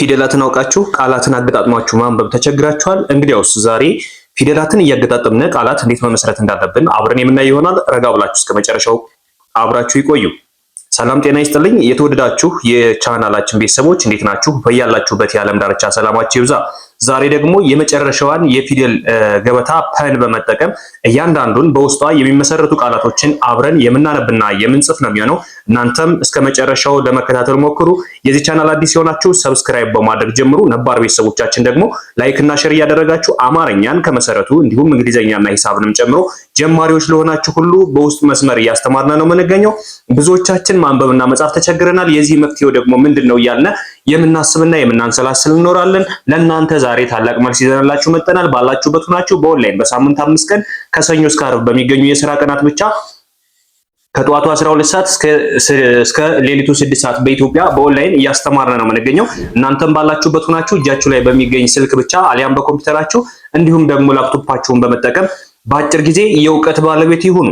ፊደላትን አውቃችሁ ቃላትን አገጣጥማችሁ ማንበብ ተቸግራችኋል? እንግዲያውስ ዛሬ ፊደላትን እያገጣጠምን ቃላት እንዴት መመስረት እንዳለብን አብረን የምናይ ይሆናል። ረጋ ብላችሁ እስከ መጨረሻው አብራችሁ ይቆዩ። ሰላም ጤና ይስጥልኝ። የተወደዳችሁ የቻናላችን ቤተሰቦች እንዴት ናችሁ? በያላችሁበት የዓለም ዳርቻ ሰላማችሁ ይብዛ። ዛሬ ደግሞ የመጨረሻዋን የፊደል ገበታ ፐን በመጠቀም እያንዳንዱን በውስጧ የሚመሰረቱ ቃላቶችን አብረን የምናነብና የምንጽፍ ነው የሚሆነው። እናንተም እስከ መጨረሻው ለመከታተል ሞክሩ። የዚህ ቻናል አዲስ የሆናችሁ ሰብስክራይብ በማድረግ ጀምሩ። ነባር ቤተሰቦቻችን ደግሞ ላይክ እና ሼር እያደረጋችሁ አማርኛን ከመሰረቱ እንዲሁም እንግሊዘኛና ሂሳብንም ጨምሮ ጀማሪዎች ለሆናችሁ ሁሉ በውስጥ መስመር እያስተማርና ነው የምንገኘው። ብዙዎቻችን ማንበብና መጻፍ ተቸግረናል። የዚህ መፍትሄው ደግሞ ምንድነው እያልን የምናስብና የምናንሰላስል እንኖራለን። ለእናንተ ዛሬ ታላቅ መልስ ይዘንላችሁ መጥተናል። ባላችሁበት ሆናችሁ በኦንላይን በሳምንት 5 ቀን ከሰኞ እስከ ዓርብ በሚገኙ የሥራ ቀናት ብቻ ከጠዋቱ 12 ሰዓት እስከ ሌሊቱ 6 ሰዓት በኢትዮጵያ በኦንላይን እያስተማርን ነው የምንገኘው። እናንተም ባላችሁበት ሆናችሁ እጃችሁ ላይ በሚገኝ ስልክ ብቻ አሊያም በኮምፒውተራችሁ እንዲሁም ደግሞ ላፕቶፓችሁን በመጠቀም በአጭር ጊዜ የእውቀት ባለቤት ይሁኑ።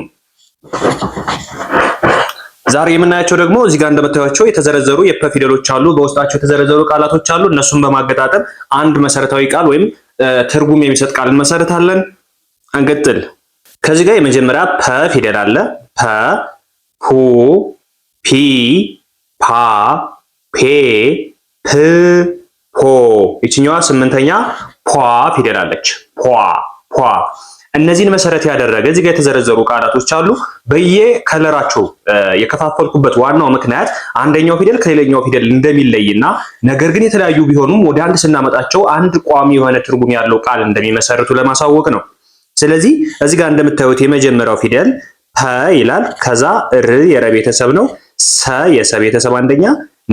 ዛሬ የምናያቸው ደግሞ እዚህ ጋር እንደምታዩቸው የተዘረዘሩ የፐ ፊደሎች አሉ። በውስጣቸው የተዘረዘሩ ቃላቶች አሉ። እነሱን በማገጣጠም አንድ መሰረታዊ ቃል ወይም ትርጉም የሚሰጥ ቃል እንመሰርታለን። እንቀጥል። ከዚህ ጋር የመጀመሪያ ፐ ፊደል አለ። ፐ፣ ፑ፣ ፒ፣ ፓ፣ ፔ፣ ፕ፣ ፖ። ይችኛዋ 8ኛ ፖ ፊደል አለች። ፖ። እነዚህን መሰረት ያደረገ እዚህ ጋር የተዘረዘሩ ቃላቶች አሉ። በየከለራቸው የከፋፈልኩበት ዋናው ምክንያት አንደኛው ፊደል ከሌላኛው ፊደል እንደሚለይና ነገር ግን የተለያዩ ቢሆኑም ወደ አንድ ስናመጣቸው አንድ ቋሚ የሆነ ትርጉም ያለው ቃል እንደሚመሰርቱ ለማሳወቅ ነው። ስለዚህ እዚህ ጋር እንደምታዩት የመጀመሪያው ፊደል ፐ ይላል። ከዛ ር የረ ቤተሰብ ነው። ሰ የሰ ቤተሰብ አንደኛ፣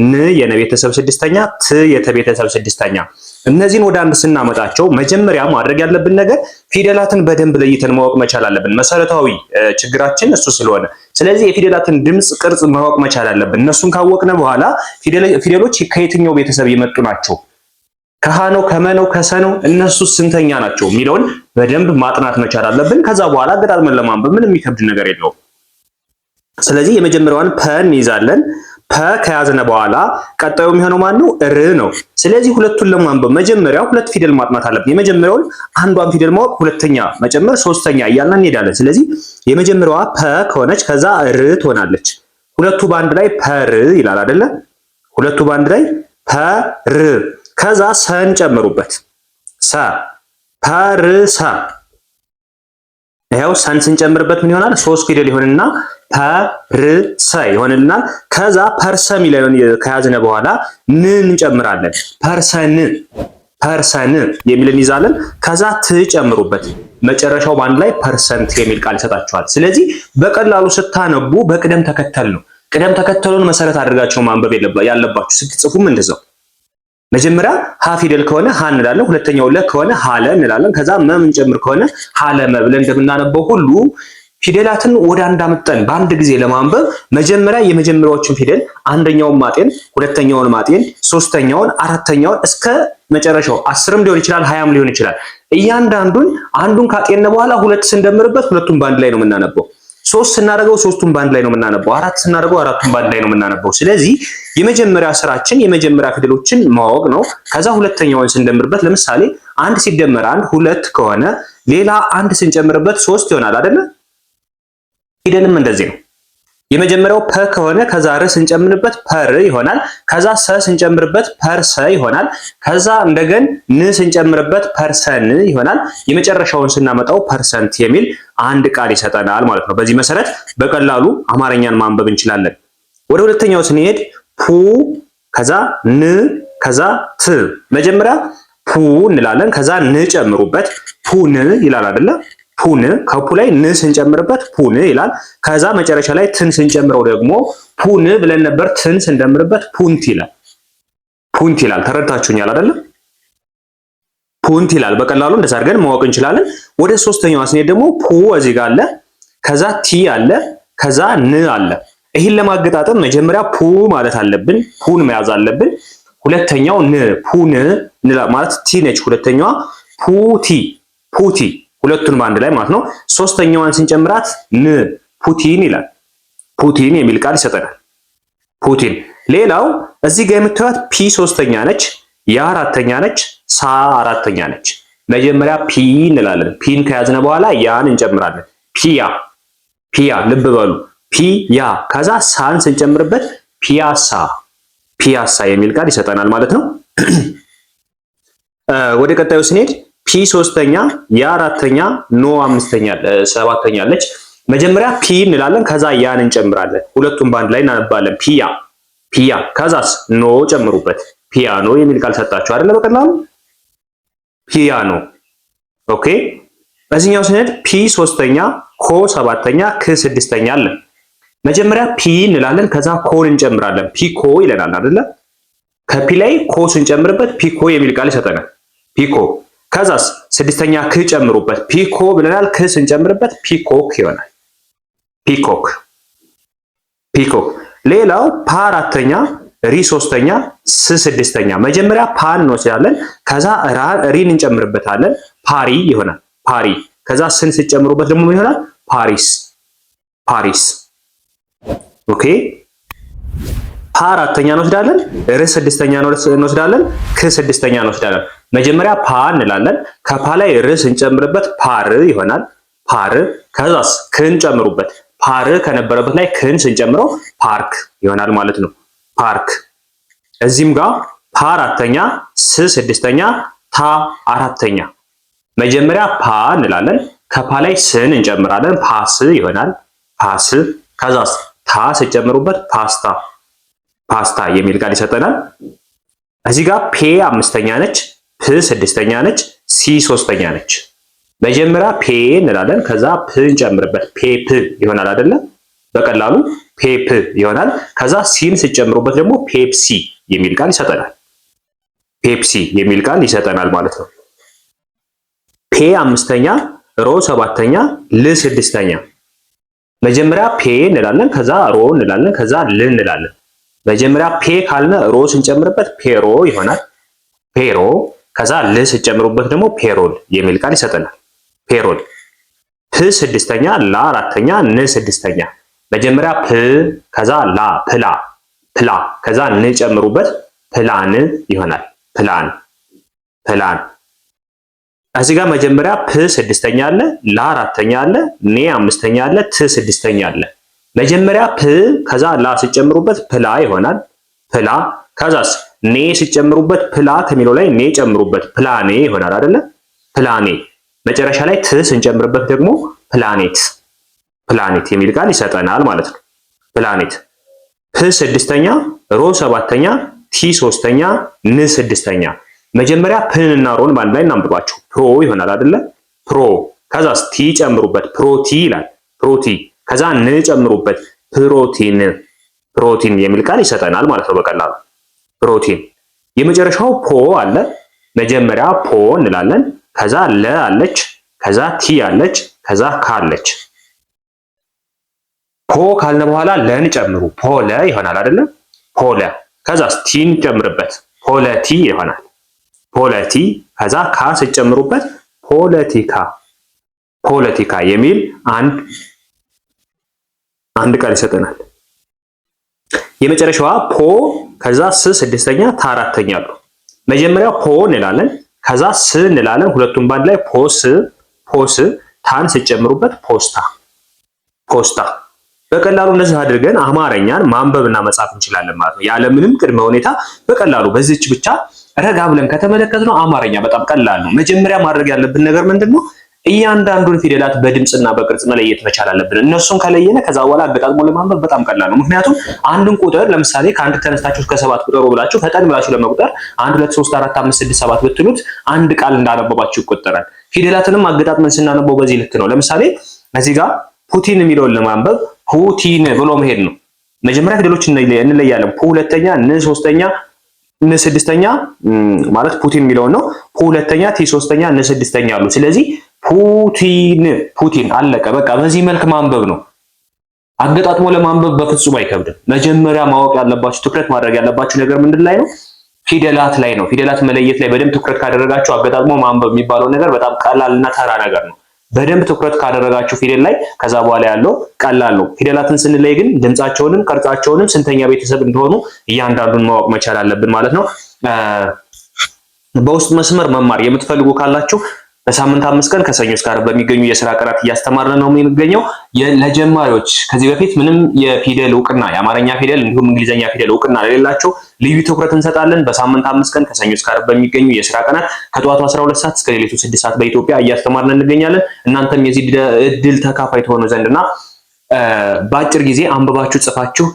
ን የነ ቤተሰብ 6ኛ፣ ት የተ ቤተሰብ 6ኛ። እነዚህን ወደ አንድ ስናመጣቸው መጀመሪያ ማድረግ ያለብን ነገር ፊደላትን በደንብ ለይተን ማወቅ መቻል አለብን። መሰረታዊ ችግራችን እሱ ስለሆነ፣ ስለዚህ የፊደላትን ድምጽ፣ ቅርጽ ማወቅ መቻል አለብን። እነሱን ካወቅነ በኋላ ፊደሎች ከየትኛው ቤተሰብ የመጡ ናቸው፣ ከሀ ነው፣ ከመ ነው፣ ከሰ ነው፣ እነሱ ስንተኛ ናቸው የሚለውን በደንብ ማጥናት መቻል አለብን። ከዛ በኋላ አገጣጥመን ለማንበብ ምንም የሚከብድ ነገር የለውም። ስለዚህ የመጀመሪያዋን ፐ እንይዛለን። ፐ ከያዝነ በኋላ ቀጣዩ የሚሆነው ማን ነው? ር ነው። ስለዚህ ሁለቱን ለማንበብ መጀመሪያ ሁለት ፊደል ማጥናት አለብን። የመጀመሪያውን አንዷን ፊደል ማወቅ፣ ሁለተኛ መጨመር፣ ሶስተኛ እያልን እንሄዳለን። ስለዚህ የመጀመሪያዋ ፐ ከሆነች ከዛ ር ትሆናለች። ሁለቱ ባንድ ላይ ፐር ይላል አይደለ? ሁለቱ ባንድ ላይ ፐር። ከዛ ሰን ጨምሩበት። ሰ ፐርሰ። ይሄው ሰን ስንጨምርበት ምን ይሆናል? 3 ፊደል ይሆንና ፐርሰ ይሆንልናል። ከዛ ፐርሰ ሚለውን ከያዝነ በኋላ ን እንጨምራለን። ፐርሰን የሚልን ይዛለን። ከዛ ትጨምሩበት። መጨረሻው ባንድ ላይ ፐርሰንት የሚል ቃል ይሰጣችኋል። ስለዚህ በቀላሉ ስታነቡ በቅደም ተከተል ነው። ቅደም ተከተሉን መሰረት አድርጋችሁ ማንበብ ያለባችሁ። ስትጽፉም እንደዛው መጀመሪያ ሀ ፊደል ከሆነ ሀ እንላለን። ሁለተኛው ለ ከሆነ ሀለ እንላለን። ከዛ መ ምንጨምር ከሆነ ሀለመ ብለን እንደምናነበው ሁሉ ፊደላትን ወደ አንድ አምጠን በአንድ ጊዜ ለማንበብ መጀመሪያ የመጀመሪያዎችን ፊደል አንደኛውን ማጤን፣ ሁለተኛውን ማጤን፣ ሶስተኛውን፣ አራተኛውን እስከ መጨረሻው 10ም ሊሆን ይችላል 20ም ሊሆን ይችላል። እያንዳንዱን አንዱን ካጤን በኋላ ሁለት ስንደምርበት ሁለቱን ባንድ ላይ ነው የምናነበው። 3 ስናደርገው 3ቱን ባንድ ላይ ነው የምናነበው። 4 ስናደርገው 4ቱን ባንድ ላይ ነው የምናነበው። ስለዚህ የመጀመሪያ ስራችን የመጀመሪያ ፊደሎችን ማወቅ ነው። ከዛ ሁለተኛውን ስንደምርበት ለምሳሌ 1 ሲደመር 1 2 ከሆነ ሌላ 1 ስንጨምርበት 3 ይሆናል አይደለ? ፊደልም እንደዚህ ነው። የመጀመሪያው ፐ ከሆነ ከዛ ር ስንጨምርበት ፐር ይሆናል። ከዛ ሰ ስንጨምርበት ፐርሰ ይሆናል። ከዛ እንደገን ን ስንጨምርበት ፐርሰን ይሆናል። የመጨረሻውን ስናመጣው ፐርሰንት የሚል አንድ ቃል ይሰጠናል ማለት ነው። በዚህ መሰረት በቀላሉ አማርኛን ማንበብ እንችላለን። ወደ ሁለተኛው ስንሄድ ፑ ከዛ ን ከዛ ት። መጀመሪያ ፑ እንላለን። ከዛ ን ጨምሩበት። ፑን ይላል አይደለ? ፑን ከፑ ላይ ን ስንጨምርበት ፑን ይላል። ከዛ መጨረሻ ላይ ትን ስንጨምረው ደግሞ ፑን ብለን ነበር። ትን ስንደምርበት ፑንት ይላል። ተረድታችሁኛል አይደለ? ፑንት ይላል። በቀላሉ እንደዛ አድርገን ማወቅ እንችላለን። ወደ ሶስተኛው ስንሄድ ደግሞ ፑ እዚህ ጋር አለ። ከዛ ቲ አለ። ከዛ ን አለ። ይህን ለማገጣጠም መጀመሪያ ፑ ማለት አለብን። ፑን መያዝ አለብን። ሁለተኛው ን ፑን ማለት ቲ ነች። ሁለተኛዋ ፑቲ ሁለቱን ባንድ ላይ ማለት ነው። ሶስተኛዋን ስንጨምራት ን ፑቲን ይላል። ፑቲን የሚል ቃል ይሰጠናል። ፑቲን። ሌላው እዚህ ጋር የምታዩት ፒ ሶስተኛ ነች። ያ አራተኛ ነች፣ ሳ አራተኛ ነች። መጀመሪያ ፒ እንላለን። ፒን ከያዝነ በኋላ ያን እንጨምራለን። ፒያ ፒያ፣ ልብ በሉ ፒያ። ከዛ ሳን ስንጨምርበት ፒያሳ ፒያሳ የሚል ቃል ይሰጠናል ማለት ነው። ወደ ቀጣዩ ስንሄድ ፒ ሶስተኛ፣ ያ አራተኛ፣ ኖ አምስተኛ ሰባተኛ አለች። መጀመሪያ ፒ እንላለን፣ ከዛ ያን እንጨምራለን። ሁለቱም ባንድ ላይ እናነባለን። ፒያ ፒያ። ከዛስ ኖ ጨምሩበት። ፒያኖ የሚል ቃል ሰጣችሁ አይደለ? በቀላሉ ፒያኖ። ኦኬ። በዚህኛው ስንሄድ ፒ ሶስተኛ፣ ኮ ሰባተኛ፣ ክ ስድስተኛ አለ። መጀመሪያ ፒ እንላለን፣ ከዛ ኮን እንጨምራለን። ፒኮ ይለናል አይደለ? ከፒ ላይ ኮ ስንጨምርበት ፒኮ የሚል ቃል ይሰጠናል። ፒኮ። ከዛስ ስድስተኛ ክ ጨምሩበት። ፒኮ ብለናል። ክ ስንጨምርበት ፒኮክ ይሆናል። ፒኮክ ፒኮክ። ሌላው ፓ አራተኛ፣ ሪ ሶስተኛ፣ ስ ስድስተኛ። መጀመሪያ ፓን እንወስዳለን፣ ከዛ ሪን እንጨምርበታለን። ፓሪ ይሆናል። ፓሪ። ከዛ ስን ስጨምሩበት ደግሞ ምን ይሆናል? ፓሪስ ፓሪስ። ኦኬ። ፓ አራተኛ እንወስዳለን፣ ር ስድስተኛ እንወስዳለን፣ ክ ስድስተኛ እንወስዳለን። መጀመሪያ ፓ እንላለን፣ ከፓ ላይ ር ስንጨምርበት ፓር ይሆናል። ፓር። ከዛስ ክን ጨምሩበት። ፓር ከነበረበት ላይ ክን ስንጨምረው ፓርክ ይሆናል ማለት ነው። ፓርክ። እዚህም ጋር ፓ አራተኛ፣ ስ ስድስተኛ፣ ታ አራተኛ። መጀመሪያ ፓ እንላለን፣ ከፓ ላይ ስን እንጨምራለን። ፓስ ይሆናል። ፓስ። ከዛስ ታ ስጨምሩበት ፓስታ ፓስታ የሚል ቃል ይሰጠናል። እዚህ ጋር ፔ አምስተኛ ነች፣ ፕ ስድስተኛ ነች፣ ሲ ሶስተኛ ነች። መጀመሪያ ፔ እንላለን፣ ከዛ ፕ እንጨምርበት። ፔፕ ይሆናል አይደለ? በቀላሉ ፔፕ ይሆናል። ከዛ ሲን ስጨምሩበት ደግሞ ፔፕሲ የሚል ቃል ይሰጠናል። ፔፕሲ የሚል ቃል ይሰጠናል ማለት ነው። ፔ አምስተኛ፣ ሮ ሰባተኛ፣ ል ስድስተኛ። መጀመሪያ ፔ እንላለን፣ ከዛ ሮ እንላለን፣ ከዛ ል እንላለን። መጀመሪያ ፔ ካልነ ሮ ስንጨምርበት ፔሮ ይሆናል። ፔሮ። ከዛ ል ስንጨምሩበት ደግሞ ፔሮል የሚል ቃል ይሰጠናል። ፔሮል። ፕ ስድስተኛ፣ ላ አራተኛ፣ ን ስድስተኛ። መጀመሪያ ፕ ከዛ ላ ፕላ ፕላ። ከዛ ን ጨምሩበት ፕላን ይሆናል። ፕላን ፕላን። እዚህ ጋር መጀመሪያ ፕ ስድስተኛ አለ፣ ላ አራተኛ አለ፣ ኔ አምስተኛ አለ፣ ት ስድስተኛ አለ። መጀመሪያ ፕ ከዛ ላ ሲጨምሩበት ፕላ ይሆናል። ፕላ። ከዛስ ኔ ሲጨምሩበት ፕላ ከሚለው ላይ ኔ ጨምሩበት ፕላኔ ይሆናል አይደለ? ፕላኔ። መጨረሻ ላይ ት ስንጨምርበት ደግሞ ፕላኔት ፕላኔት የሚል ቃል ይሰጠናል ማለት ነው። ፕላኔት። ፕ ስድስተኛ፣ ሮ ሰባተኛ፣ ቲ ሶስተኛ፣ ን ስድስተኛ። መጀመሪያ ፕን እና ሮን በአንድ ላይ እናንብባቸው። ፕሮ ይሆናል አይደለ? ፕሮ። ከዛስ ቲ ጨምሩበት ፕሮቲ ይላል። ፕሮቲ። ከዛ ን ጨምሩበት ፕሮቲን ፕሮቲን የሚል ቃል ይሰጠናል ማለት ነው በቀላሉ ፕሮቲን። የመጨረሻው ፖ አለ። መጀመሪያ ፖ እንላለን፣ ከዛ ለ አለች፣ ከዛ ቲ አለች፣ ከዛ ካ አለች። ፖ ካልነ በኋላ ለን ጨምሩ። ፖለ ይሆናል አይደለ? ፖለ። ከዛስ ቲን ጨምርበት ፖለቲ ይሆናል። ፖለቲ። ከዛ ካ ስጨምሩበት ፖለቲካ ፖለቲካ የሚል አንድ ቃል ይሰጠናል። የመጨረሻዋ ፖ ከዛ ስ ስድስተኛ፣ ታ አራተኛ አሉ። መጀመሪያ ፖ እንላለን፣ ከዛ ስ እንላለን። ሁለቱም ባንድ ላይ ፖስ። ታን ስጨምሩበት ፖስታ ፖስታ። በቀላሉ እንደዚህ አድርገን አማርኛን ማንበብና መጻፍ እንችላለን ማለት ነው። ያለምንም ቅድመ ሁኔታ በቀላሉ በዚህች ብቻ ረጋ ብለን ከተመለከትነው አማርኛ በጣም ቀላል ነው። መጀመሪያ ማድረግ ያለብን ነገር ምንድነው? እያንዳንዱን ፊደላት በድምጽና በቅርጽ መለየት መቻል አለብን። እነሱን ከለየነ ከዛ በኋላ አገጣጥሞ ለማንበብ በጣም ቀላል ነው። ምክንያቱም አንድን ቁጥር ለምሳሌ ከአንድ ተነስታችሁ እስከ 7 ቁጥሩ ብላችሁ ፈጠን ብላችሁ ለመቁጠር 1 2 3 4 5 6 7 ብትሉት አንድ ቃል እንዳነበባችሁ ይቆጠራል። ፊደላትንም አገጣጥመን ስናነበው በዚህ ልክ ነው። ለምሳሌ እዚህ ጋር ፑቲን የሚለውን ለማንበብ ፑቲን ብሎ መሄድ ነው። መጀመሪያ ፊደሎችን እንለያለን። ፑ ሁለተኛ፣ ን ሶስተኛ፣ ን ስድስተኛ ማለት ፑቲን የሚለውን ነው። ፑ ሁለተኛ፣ ቲ ሶስተኛ፣ ን ስድስተኛ አሉ። ስለዚህ ፑቲን አለቀ። በቃ በዚህ መልክ ማንበብ ነው። አገጣጥሞ ለማንበብ በፍጹም አይከብድም። መጀመሪያ ማወቅ ያለባችሁ ትኩረት ማድረግ ያለባችሁ ነገር ምንድን ላይ ነው? ፊደላት ላይ ነው። ፊደላት መለየት ላይ በደንብ ትኩረት ካደረጋችሁ አገጣጥሞ ማንበብ የሚባለው ነገር በጣም ቀላልና ተራ ነገር ነው። በደንብ ትኩረት ካደረጋችሁ ፊደል ላይ ከዛ በኋላ ያለው ቀላል ነው። ፊደላትን ስንለይ ግን ድምጻቸውንም ቅርጻቸውንም ስንተኛ ቤተሰብ እንደሆኑ እያንዳንዱን ማወቅ መቻል አለብን ማለት ነው። በውስጥ መስመር መማር የምትፈልጉ ካላችሁ በሳምንት 5 ቀን ከሰኞ እስከ ዓርብ በሚገኙ የሥራ ቀናት እያስተማርን ነው የሚገኘው። ለጀማሪዎች ከዚህ በፊት ምንም የፊደል እውቅና የአማርኛ ፊደል እንዲሁም እንግሊዘኛ ፊደል እውቅና ለሌላቸው ልዩ ትኩረት እንሰጣለን። በሳምንት 5 ቀን ከሰኞ እስከ ዓርብ በሚገኙ የሥራ ቀናት ከጠዋቱ 12 ሰዓት እስከ ሌሊቱ 6 ሰዓት በኢትዮጵያ እያስተማርን እንገኛለን። እናንተም የዚህ እድል ተካፋይ ትሆኑ ዘንድና በአጭር ጊዜ አንብባችሁ ጽፋችሁ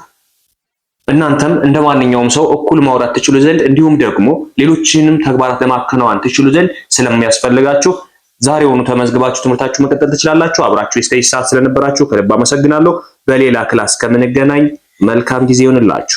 እናንተም እንደ ማንኛውም ሰው እኩል ማውራት ትችሉ ዘንድ እንዲሁም ደግሞ ሌሎችንም ተግባራት ለማከናወን ትችሉ ዘንድ ስለሚያስፈልጋችሁ ዛሬውኑ ተመዝግባችሁ ትምህርታችሁ መቀጠል ትችላላችሁ። አብራችሁ እስከ ሰዓት ስለነበራችሁ ከልብ አመሰግናለሁ። በሌላ ክላስ ከምንገናኝ መልካም ጊዜ ይሁንላችሁ።